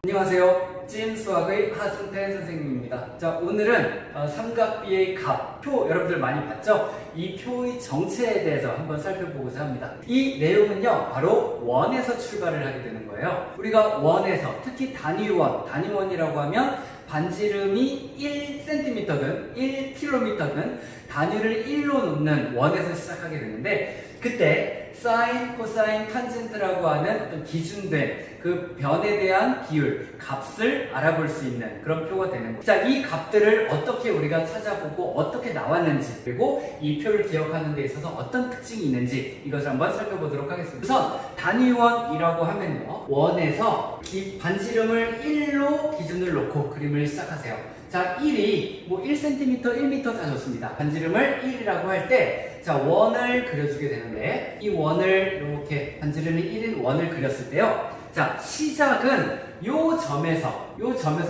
안녕하세요. 찐 수학의 하승태 선생님입니다. 자, 오늘은 삼각비의 값, 표 여러분들 많이 봤죠? 이 표의 정체에 대해서 한번 살펴보고자 합니다. 이 내용은요, 바로 원에서 출발을 하게 되는 거예요. 우리가 원에서, 특히 단위원이라고 하면 반지름이 1cm든 1km든 단위를 1로 놓는 원에서 시작하게 되는데, 그때 사인, 코사인, 탄젠트라고 하는 어떤 기준된 그 변에 대한 비율, 값을 알아볼 수 있는 그런 표가 되는 거죠. 자, 이 값들을 어떻게 우리가 찾아보고 어떻게 나왔는지, 그리고 이 표를 기억하는 데 있어서 어떤 특징이 있는지 이것을 한번 살펴보도록 하겠습니다. 우선 단위원이라고 하면요, 원에서 반지름을 1로 기준을 놓고 그림을 시작하세요. 자, 1이 뭐 1cm, 1m 다 좋습니다. 반지름을 1이라고 할 때, 자, 원을 그려주게 되는데, 이 원을 이렇게 반지름이 1인 원을 그렸을 때요, 자, 시작은 요 점에서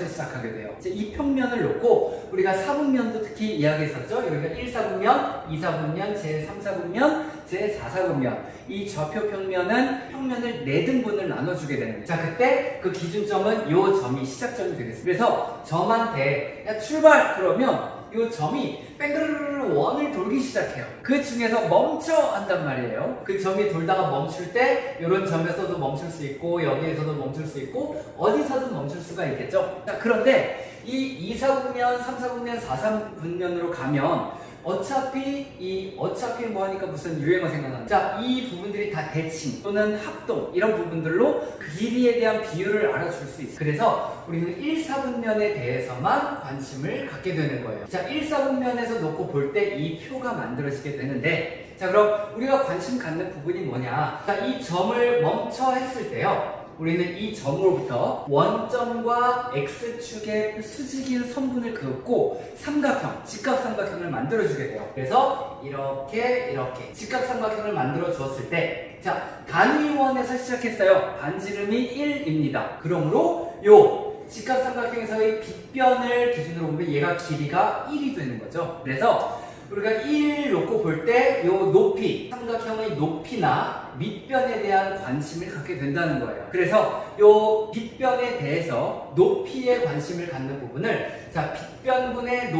시작하게 돼요. 이제 이 평면을 놓고 우리가 사분면도 특히 이야기했었죠. 여기가 1사분면, 2사분면, 제3사분면, 제4사분면. 이 좌표 평면은 평면을 4등분을 나눠주게 되는 거예요. 자, 그때 그 기준점은 요 점이 시작점이 되겠습니다. 그래서 점한테 야, 출발! 그러면 이 점이 뺑그르르 원을 돌기 시작해요. 그 중에서 멈춰 한단 말이에요. 그 점이 돌다가 멈출 때 이런 점에서도 멈출 수 있고 여기에서도 멈출 수 있고 어디서든 멈출 수가 있겠죠. 자, 그런데 이 2사분면, 3사분면, 4사분면으로 가면 어차피 뭐 하니까 무슨 유행어 생각나는. 자, 이 부분들이 다 대칭 또는 합동 이런 부분들로 그 길이에 대한 비율을 알아줄 수 있어요. 그래서 우리는 1사분면에 대해서만 관심을 갖게 되는 거예요. 자, 1사분면에서 놓고 볼 때 이 표가 만들어지게 되는데, 자, 그럼 우리가 관심 갖는 부분이 뭐냐? 자, 이 점을 멈춰 했을 때요, 우리는 이 점으로부터 원점과 x축의 수직인 선분을 그었고 삼각형, 직각삼각형을 만들어주게 돼요. 그래서 이렇게 직각삼각형을 만들어 주었을 때, 자, 단위원에서 시작했어요. 반지름이 1입니다. 그러므로 요 직각삼각형에서의 빗변을 기준으로 보면 얘가 길이가 1이 되는 거죠. 그래서 우리가 1 놓고 볼 때 요 높이, 삼각형의 높이나 밑변에 대한 관심을 갖게 된다는 거예요. 그래서 요 빗변에 대해서 높이에 관심을 갖는 부분을, 자, 빗변분의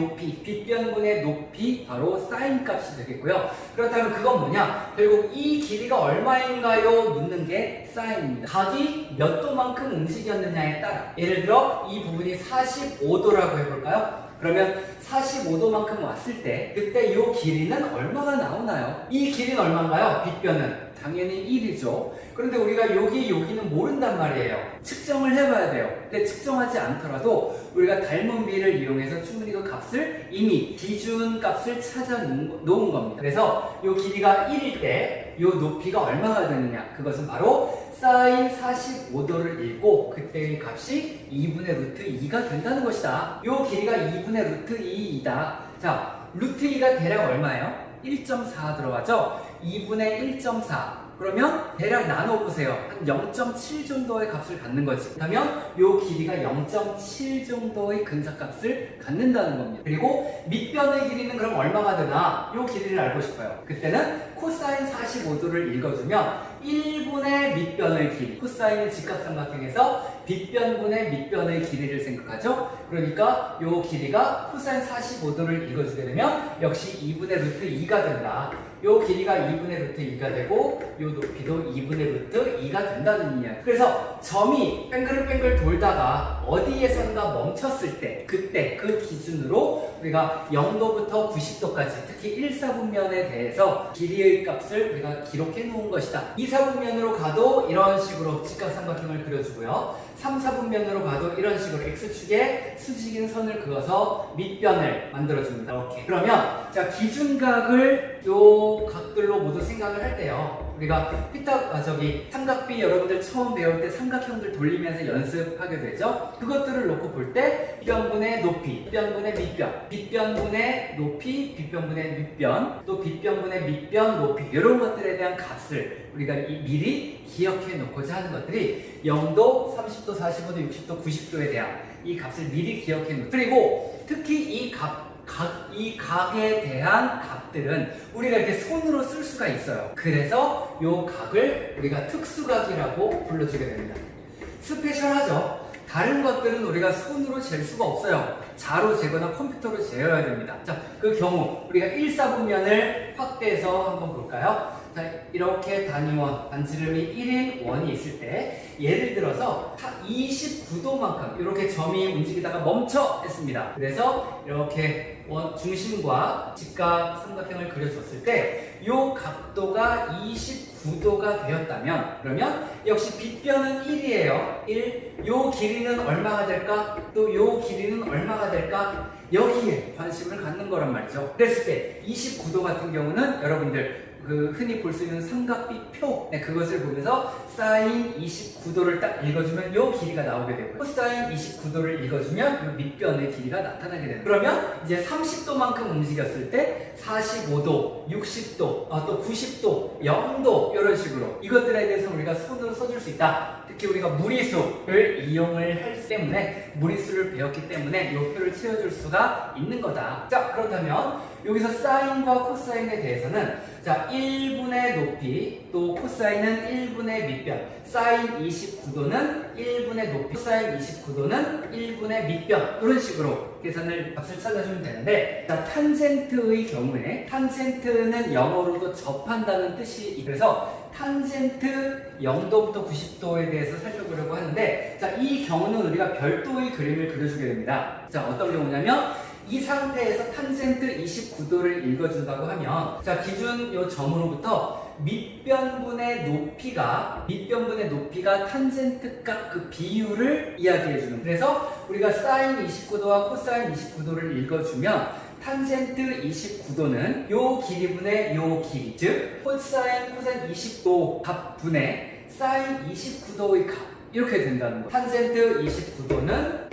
높이 바로 사인 값이 되겠고요. 그렇다면 그건 뭐냐? 결국 이 길이가 얼마인가요? 묻는 게 사인입니다. 각이 몇 도만큼 움직였느냐에 따라, 예를 들어 이 부분이 45도라고 해볼까요? 그러면 45도만큼 왔을 때 그때 이 길이는 얼마가 나오나요? 이 길이는 얼마인가요? 빗변은 당연히 1이죠. 그런데 우리가 여기는 모른단 말이에요. 측정을 해봐야 돼요. 근데 측정하지 않더라도 우리가 닮은 비를 이용해서 충분히 그 값을 이미 기준 값을 찾아 놓은 겁니다. 그래서 이 길이가 1일 때 이 높이가 얼마가 되느냐? 그것은 바로 사인 45도를 읽고 그때의 값이 2분의 루트 2가 된다는 것이다. 이 길이가 2분의 루트 2이다. 자, 루트 2가 대략 얼마예요? 1.4 들어가죠? 2분의 1.4. 그러면 대략 나눠보세요. 한 0.7 정도의 값을 갖는 거지. 그러면 이 길이가 0.7 정도의 근사값을 갖는다는 겁니다. 그리고 밑변의 길이는 그럼 얼마가 되나? 이 길이를 알고 싶어요. 그때는 코사인 45도를 읽어주면 1분의 밑변의 길이, 코사인은 직각삼각형에서 빗변분의 밑변의 길이를 생각하죠. 그러니까 이 길이가 코사인 45도를 읽어주게 되면 역시 2분의 루트 2가 된다. 이 길이가 2분의 루트 2가 되고 이 높이도 2분의 루트 2가 된다는 이야기. 그래서 점이 뺑글뺑글 돌다가 어디에선가 멈췄을 때, 그때 그 기준으로 우리가 0도부터 90도까지 특히 1사분면에 대해서 길이의 값을 우리가 기록해 놓은 것이다. 2사분면으로 가도 이런 식으로 직각삼각형을 그려주고요. 3사분면으로 가도 이런 식으로 x축에 수직인 선을 그어서 밑변을 만들어줍니다. 이렇게. 그러면 자, 기준각을 요 각들로 모두 생각을 할 때요, 우리가 삼각비 여러분들 처음 배울 때 삼각형들 돌리면서 연습하게 되죠. 그것들을 놓고 볼 때 빗변분의 높이, 빗변분의 밑변, 빗변분의 높이, 빗변분의 밑변, 또 빗변분의 밑변 높이, 이런 것들에 대한 값을 우리가 미리 기억해 놓고자 하는 것들이 0도, 30도, 45도, 60도, 90도에 대한 이 값을 미리 기억해 놓고, 그리고 특히 이 각에 대한 값들은 우리가 이렇게 손으로 쓸 수가 있어요. 그래서 이 각을 우리가 특수각이라고 불러주게 됩니다. 스페셜하죠. 다른 것들은 우리가 손으로 잴 수가 없어요. 자로 재거나 컴퓨터로 재어야 됩니다. 자, 그 경우 우리가 1사분면을 확대해서 한번 볼까요? 자, 이렇게 단위원, 반지름이 1인 원이 있을 때 예를 들어서 29도만큼 이렇게 점이 움직이다가 멈춰 했습니다. 그래서 이렇게 중심과 직각 삼각형을 그려줬을 때 이 각도가 29도가 되었다면 그러면 역시 빗변은 1이에요. 1. 요 길이는 얼마가 될까? 또 요 길이는 얼마가 될까? 여기에 관심을 갖는 거란 말이죠. 그랬을 때 29도 같은 경우는 여러분들 흔히 볼 수 있는 삼각비표 그것을 보면서 사인 29도를 딱 읽어주면 요 길이가 나오게 되고요. 코사인 29도를 읽어주면 요 밑변의 길이가 나타나게 되는 그러면 이제 30도만큼 움직였을 때 45도, 60도, 또 90도, 0도 이런 식으로 이것들에 대해서 우리가 손으로 써줄 수 있다. 특히 우리가 무리수를 이용을 하기 때문에 무리수를 배웠기 때문에 이 표를 채워줄 수가 있는 거다. 자, 그렇다면 여기서 사인과 코사인에 대해서는 자, 1분의 높이 또 코사인은 1분의 밑변 사인 29도는 1분의 높이 코사인 29도는 1분의 밑변 이런 식으로 계산을 값을 찾아주면 되는데 자, 탄젠트의 경우에 탄젠트는 영어로도 접한다는 뜻이 그래서 탄젠트 0도부터 90도에 대해서 살펴보려고 하는데 자, 이 경우는 우리가 별도의 그림을 그려주게 됩니다. 자, 어떤 경우냐면 이 상태에서 탄젠트 29도를 읽어준다고 하면 자, 기준 요 점으로부터 밑변분의 높이가 탄젠트 값 그 비율을 이야기해주는 그래서 우리가 사인 29도와 코사인 29도를 읽어주면 탄젠트 29도는 요 길이분의 요 길이 즉 코사인 20도 값분의 사인 29도의 값 이렇게 된다는 거. 탄젠트 29도는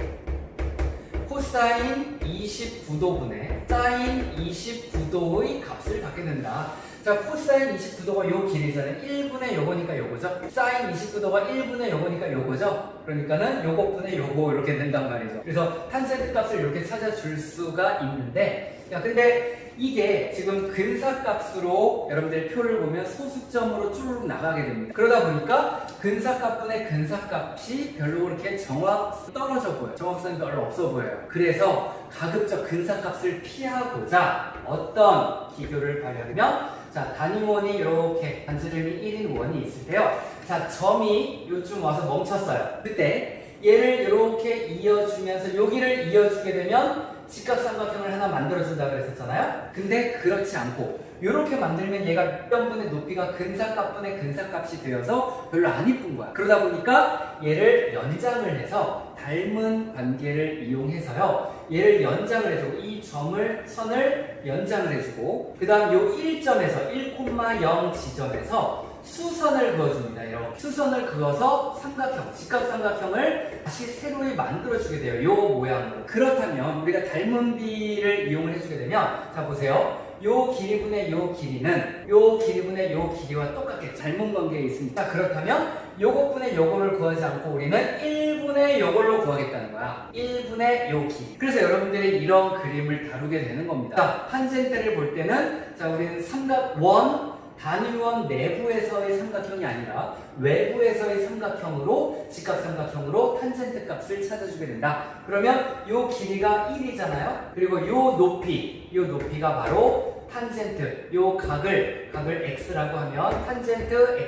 코사인 29도분의 사인 29도의 값을 받게 된다. 자, 코사인 29도가 요 길이잖아요. 1분의 요거니까 요거죠. 사인 29도가 1분의 요거니까 요거죠. 그러니까는 요것분의 요거 이렇게 된단 말이죠. 그래서 탄젠트 값을 이렇게 찾아줄 수가 있는데 야, 근데 이게 지금 근사값으로 여러분들 표를 보면 소수점으로 쭉 나가게 됩니다. 그러다 보니까 근사값분의 근사값이 별로 그렇게 떨어져 보여요. 정확성이 별로 없어 보여요. 그래서 가급적 근사값을 피하고자 어떤 기교를 발휘하면 자, 단위원이 이렇게 반지름이 1인 원이 있을 때요. 자, 점이 요쯤 와서 멈췄어요. 그때 얘를 이렇게 이어주면서 여기를 이어주게 되면 직각삼각형을 하나 만들어준다고 그랬었잖아요. 근데 그렇지 않고 이렇게 만들면 얘가 밑변분의 높이가 근사값분의 근사값이 되어서 별로 안 이쁜 거야. 그러다 보니까 얘를 연장을 해서 닮은 관계를 이용해서요. 얘를 연장을 해주고 이 선을 연장을 해주고 그 다음 요 1점에서 1,0 지점에서 수선을 그어줍니다. 이렇게 수선을 그어서 삼각형, 직각삼각형을 다시 새로이 만들어주게 돼요. 요 모양으로. 그렇다면 우리가 닮은 비를 이용을 해주게 되면 자, 보세요. 요 길이분의 요 길이는 요 길이분의 요 길이와 똑같게 닮은 관계에 있습니다. 그렇다면 요것분의 요거를 구하지 않고 우리는 1분의 요걸로 구하겠다는 거야. 1분의 요 길이. 그래서 여러분들이 이런 그림을 다루게 되는 겁니다. 자, 탄젠트를 볼 때는 자, 우리는 삼각원 단위원 내부에서의 삼각형이 아니라 외부에서의 삼각형으로 직각삼각형으로 탄젠트 값을 찾아주게 된다. 그러면 요 길이가 1이잖아요. 그리고 요 높이가 바로 탄젠트, 요 각을 x라고 하면 탄젠트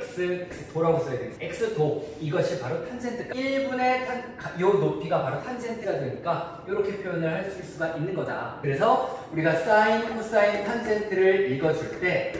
x도라고 써야 되겠어요. x도 이것이 바로 탄젠트 1분의 요 높이가 바로 탄젠트가 되니까 이렇게 표현을 할 수가 있는 거다. 그래서 우리가 사인, 코사인, 탄젠트를 읽어줄 때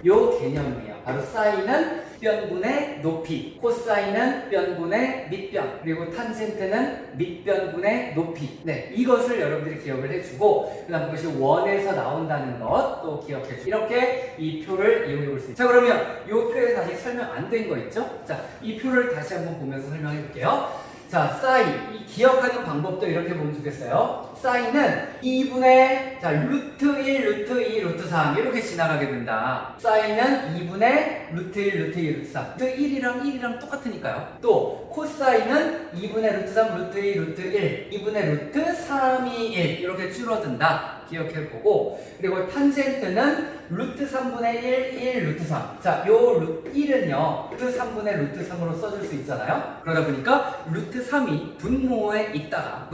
요 개념이에요. 바로 사인은 밑변분의 높이, 코사인은 변분의 밑변, 그리고 탄젠트는 밑변분의 높이. 네, 이것을 여러분들이 기억을 해주고 그 다음 그것이 원에서 나온다는 것 또 기억해주고 이렇게 이 표를 이용해 볼 수 있어요. 자, 그러면 이 표에 다시 설명 안 된 거 있죠? 자, 이 표를 다시 한번 보면서 설명해 볼게요. 자, 사인, 이 기억하는 방법도 이렇게 보면 좋겠어요. 사인은 2분의 자 루트 1, 루트 2, 루트 3 이렇게 지나가게 된다. 사인은 2분의 루트 1, 루트 2, 루트 3. 루트 1이랑 똑같으니까요. 또 코사인은 2분의 루트 3, 루트 2, 루트 1, 2분의 루트 3이 1 이렇게 줄어든다. 기억해보고, 그리고 탄젠트는 루트 3분의 1, 1, 루트 3. 자, 요 루트 1은요, 루트 3분의 루트 3으로 써줄 수 있잖아요? 그러다 보니까 루트 3이 분모에 있다가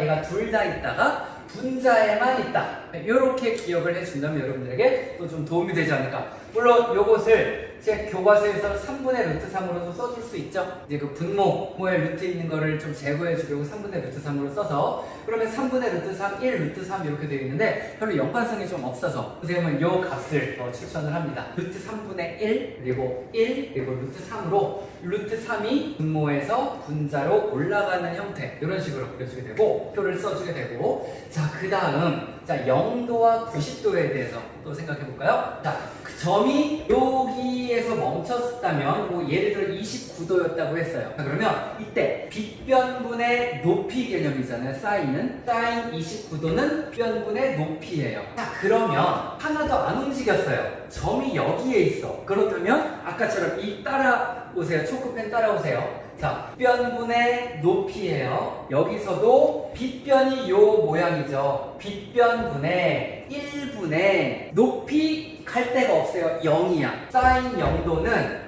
얘가 둘 다 있다가 분자에만 있다. 이렇게 기억을 해준다면 여러분들에게 또 좀 도움이 되지 않을까. 물론 요것을 제 교과서에서 3분의 루트 3으로도 써줄 수 있죠. 이제 그 분모에 루트 있는 거를 좀 제거해 주려고 3분의 루트 3으로 써서, 그러면 3분의 루트 3, 1 루트 3 이렇게 되어 있는데 별로 연관성이 좀 없어서 선생님은 요 값을 추천을 합니다. 루트 3분의 1 그리고 1 그리고 루트 3으로 루트 3이 분모에서 분자로 올라가는 형태, 이런 식으로 그려주게 되고 표를 써주게 되고, 자, 그 다음 자 0도와 90도에 대해서 또 생각해 볼까요? 자, 그 점이 여기에서 멈췄다면 뭐 예를 들어 29도였다고 했어요. 자, 그러면 이때 빗변분의 높이 개념이잖아요. 사인은 사인 29도는 빗변분의 높이예요. 자, 그러면 하나도 안 움직였어요. 점이 여기에 있어. 그렇다면 아까처럼 이 따라오세요. 초코펜 따라오세요. 자, 빗변분의 높이예요. 여기서도 빗변이 요 모양이죠. 빗변분의 1분의 높이 갈 데가 없어요. 0이야. 사인 0도는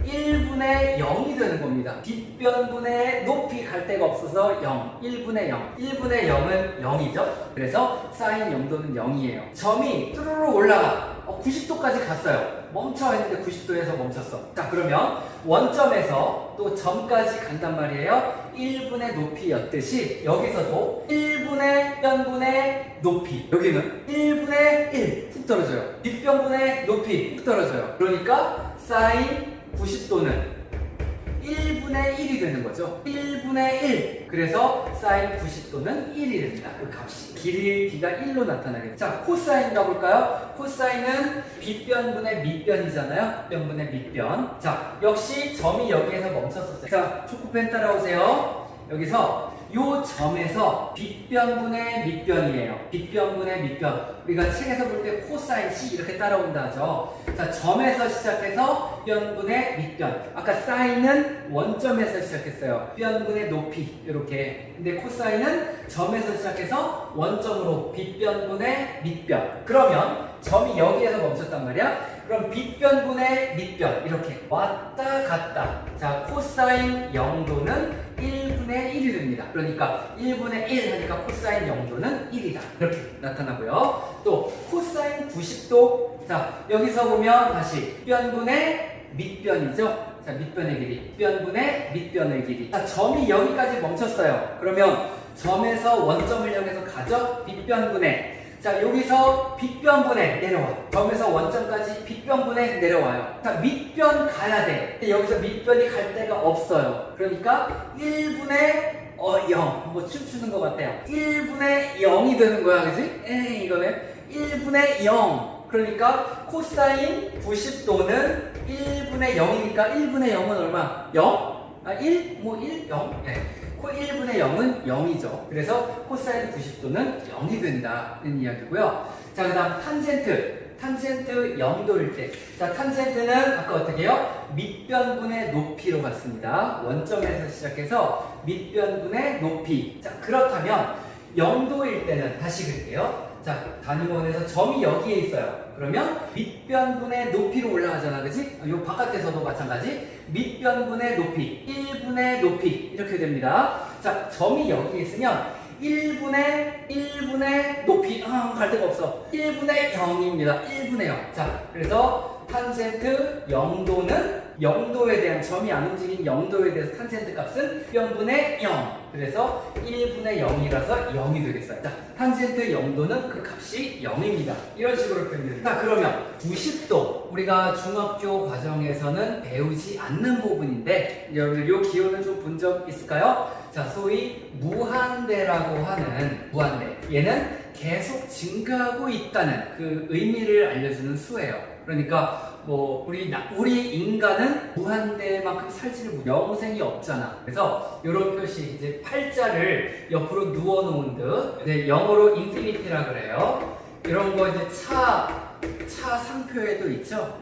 1분의 0이 되는 겁니다. 빗변분의 높이 갈 데가 없어서 0, 1분의 0. 1분의 0은 0이죠. 그래서 사인 0도는 0이에요. 점이 뚜루루 올라가. 90도까지 갔어요. 멈춰 했는데 90도에서 멈췄어. 자, 그러면 원점에서 또 점까지 간단 말이에요. 1분의 높이였듯이 여기서도 1분의 변분의 높이, 여기는 1분의 1 훅 떨어져요. 빗변분의 높이 훅 떨어져요. 그러니까 사인 90도는 1분의 1이 되는 거죠. 1분의 1. 그래서 사인 90도는 1이 됩니다. 그 값이. 길이가 1로 나타나겠죠. 자, 코사인 가볼까요? 코사인은 빗변분의 밑변이잖아요. 빗변분의 밑변. 자, 역시 점이 여기에서 멈췄었어요. 자, 초코펜 따라오세요. 여기서 요 점에서 빗변분의 밑변이에요. 빗변분의 밑변. 우리가 책에서 볼 때 코사인 C 이렇게 따라온다 하죠. 자, 점에서 시작해서 빗변분의 밑변. 아까 사인은 원점에서 시작했어요. 빗변분의 높이 이렇게. 근데 코사인은 점에서 시작해서 원점으로 빗변분의 밑변. 그러면 점이 여기에서 멈췄단 말이야. 그럼 빗변분의 밑변 이렇게 왔다 갔다. 자, 코사인 0도는 1분의 1이 됩니다. 그러니까 1분의 1 하니까 코사인 0도는 1이다. 이렇게 나타나고요. 또 코사인 90도. 자, 여기서 보면 다시 빗변분의 밑변이죠. 자, 밑변의 길이. 빗변분의 밑변의 길이. 자, 점이 여기까지 멈췄어요. 그러면 점에서 원점을 향해서 가죠. 빗변분의. 자, 여기서 빗변분의 내려와. 점에서 원점까지 빗변분의 내려와요. 자, 밑변 가야 돼. 근데 여기서 밑변이 갈 데가 없어요. 그러니까 1분의 0. 뭐 춤추는 것 같아요. 1분의 0이 되는 거야, 그지? 이거는 1분의 0. 그러니까 코사인 90도는 1분의 0이니까 1분의 0은 얼마? 0? 1? 뭐 1? 0? 네. 1분의 0은 0이죠. 그래서 코사인 90도는 0이 된다는 이야기고요. 자, 그 다음 탄젠트. 탄젠트 0도일 때. 자, 탄젠트는 아까 어떻게 해요? 밑변분의 높이로 갔습니다. 원점에서 시작해서 밑변분의 높이. 자, 그렇다면 0도일 때는 다시 그릴게요. 자, 단위원에서 점이 여기에 있어요. 그러면 밑변분의 높이로 올라가잖아, 그치? 요 바깥에서도 마찬가지. 밑변분의 높이, 1분의 높이 이렇게 됩니다. 자, 점이 여기 있으면 1분의 높이 갈 데가 없어. 1분의 0입니다. 1분의 0. 자, 그래서 탄젠트 0도는 0도에 대한 점이 안 움직인 0도에 대해서 탄젠트 값은 변분의 0. 그래서 1분의 0이라서 0이 되겠어요. 자, 탄젠트 0도는 그 값이 0입니다. 이런 식으로 표현됩니다. 자, 그러면 90도. 우리가 중학교 과정에서는 배우지 않는 부분인데 여러분들 이 기호는 좀 본 적 있을까요? 자, 소위 무한대라고 하는 무한대. 얘는 계속 증가하고 있다는 그 의미를 알려주는 수예요. 그러니까 우리 인간은 무한대만큼 살지를 영생이 없잖아. 그래서 이런 표시, 이제 팔자를 옆으로 누워 놓은 듯, 이제 영어로 인피니티라 그래요. 이런 거 이제 차 상표에도 있죠.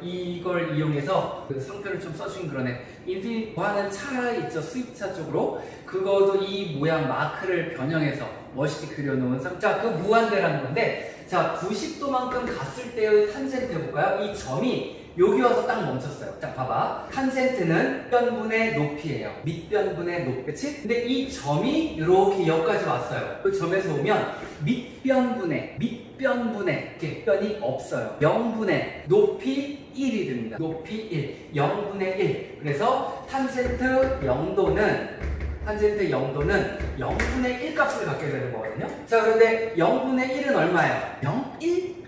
이걸 이용해서 그 상표를 좀 써주긴 그러네. 인피니티 하는 차 있죠. 수입차 쪽으로. 그거도 이 모양 마크를 변형해서 멋있게 그려놓은 자, 그 무한대라는 건데, 자, 90도만큼 갔을 때의 탄젠트 해볼까요? 이 점이 여기 와서 딱 멈췄어요. 자, 봐봐. 탄젠트는 밑변분의 높이예요. 밑변분의 높이. 그치? 근데 이 점이 이렇게 여기까지 왔어요. 그 점에서 오면 밑변분의 이렇게 변이 없어요. 0분의 높이 1이 됩니다. 높이 1. 0분의 1. 그래서 탄젠트 0도는 0분의 1 값을 갖게 되는 거거든요. 자, 그런데 0분의 1은 얼마예요? 0? 1?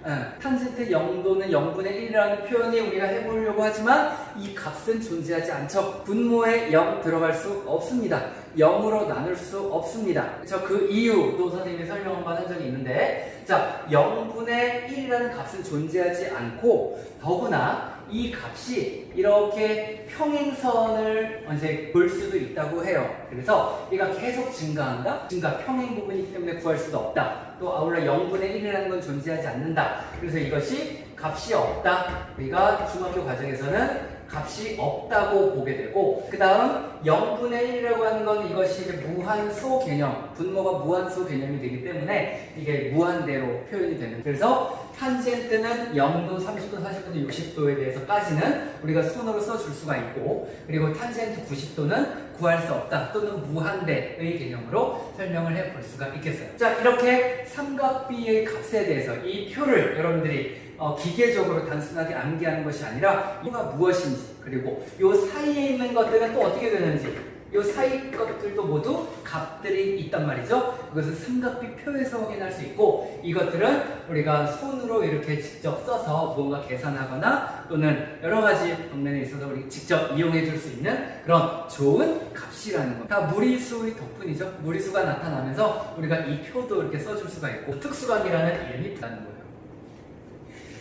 탄젠트 0도는 0분의 1이라는 표현이 우리가 해보려고 하지만 이 값은 존재하지 않죠. 분모에 0 들어갈 수 없습니다. 0으로 나눌 수 없습니다. 그 이유도 선생님이 설명 한번 한 적이 있는데, 자, 0분의 1이라는 값은 존재하지 않고, 더구나 이 값이 이렇게 평행선을 이제 볼 수도 있다고 해요. 그래서 얘가 계속 증가한다? 평행 부분이기 때문에 구할 수도 없다. 또 아울러 0분의 1이라는 건 존재하지 않는다. 그래서 이것이 값이 없다. 우리가 중학교 과정에서는 값이 없다고 보게 되고, 그 다음 0분의 1이라고 하는 건 이것이 이제 무한소 개념, 분모가 무한소 개념이 되기 때문에 이게 무한대로 표현이 되는. 그래서 탄젠트는 0도, 30도, 40도, 60도에 대해서까지는 우리가 손으로 써줄 수가 있고, 그리고 탄젠트 90도는 구할 수 없다 또는 무한대의 개념으로 설명을 해볼 수가 있겠어요. 자, 이렇게 삼각비의 값에 대해서 이 표를 여러분들이 기계적으로 단순하게 암기하는 것이 아니라 이가 무엇인지, 그리고 이 사이에 있는 것들은 또 어떻게 되는지, 이 사이 것들도 모두 값들이 있단 말이죠. 그것은 삼각비 표에서 확인할 수 있고, 이것들은 우리가 손으로 이렇게 직접 써서 무언가 계산하거나 또는 여러 가지 방면에 있어서 우리 직접 이용해 줄 수 있는 그런 좋은 값이라는 것. 다 무리수의 덕분이죠. 무리수가 나타나면서 우리가 이 표도 이렇게 써줄 수가 있고, 특수각이라는 이름이 붙는 거예요.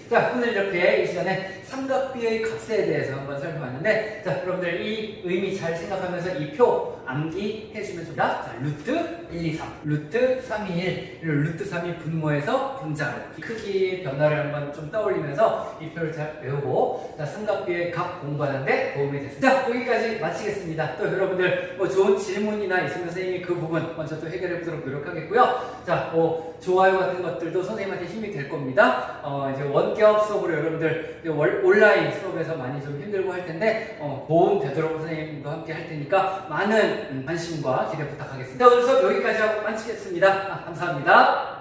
자, 오늘 이렇게 이 시간에 삼각비의 값에 대해서 한번 살펴봤는데, 자, 여러분들 이 의미 잘 생각하면서 이 표 암기해주면 좋다. 자, 루트 1, 2, 3, 루트 3, 2, 1, 루트 3이 분모에서 분자로 이 크기의 변화를 한번 좀 떠올리면서 이 표를 잘 외우고, 자, 삼각비의 값 공부하는데 도움이 됐습니다. 자, 여기까지 마치겠습니다. 또 여러분들 좋은 질문이나 있으면 선생님이 그 부분 먼저 또 해결해 보도록 노력하겠고요. 자, 좋아요 같은 것들도 선생님한테 힘이 될 겁니다. 이제 원격 수업으로 여러분들 온라인 수업에서 많이 좀 힘들고 할 텐데, 도움 되도록 선생님도 함께 할 테니까 많은 관심과 기대 부탁하겠습니다. 오늘 수업 여기까지 하고 마치겠습니다. 감사합니다.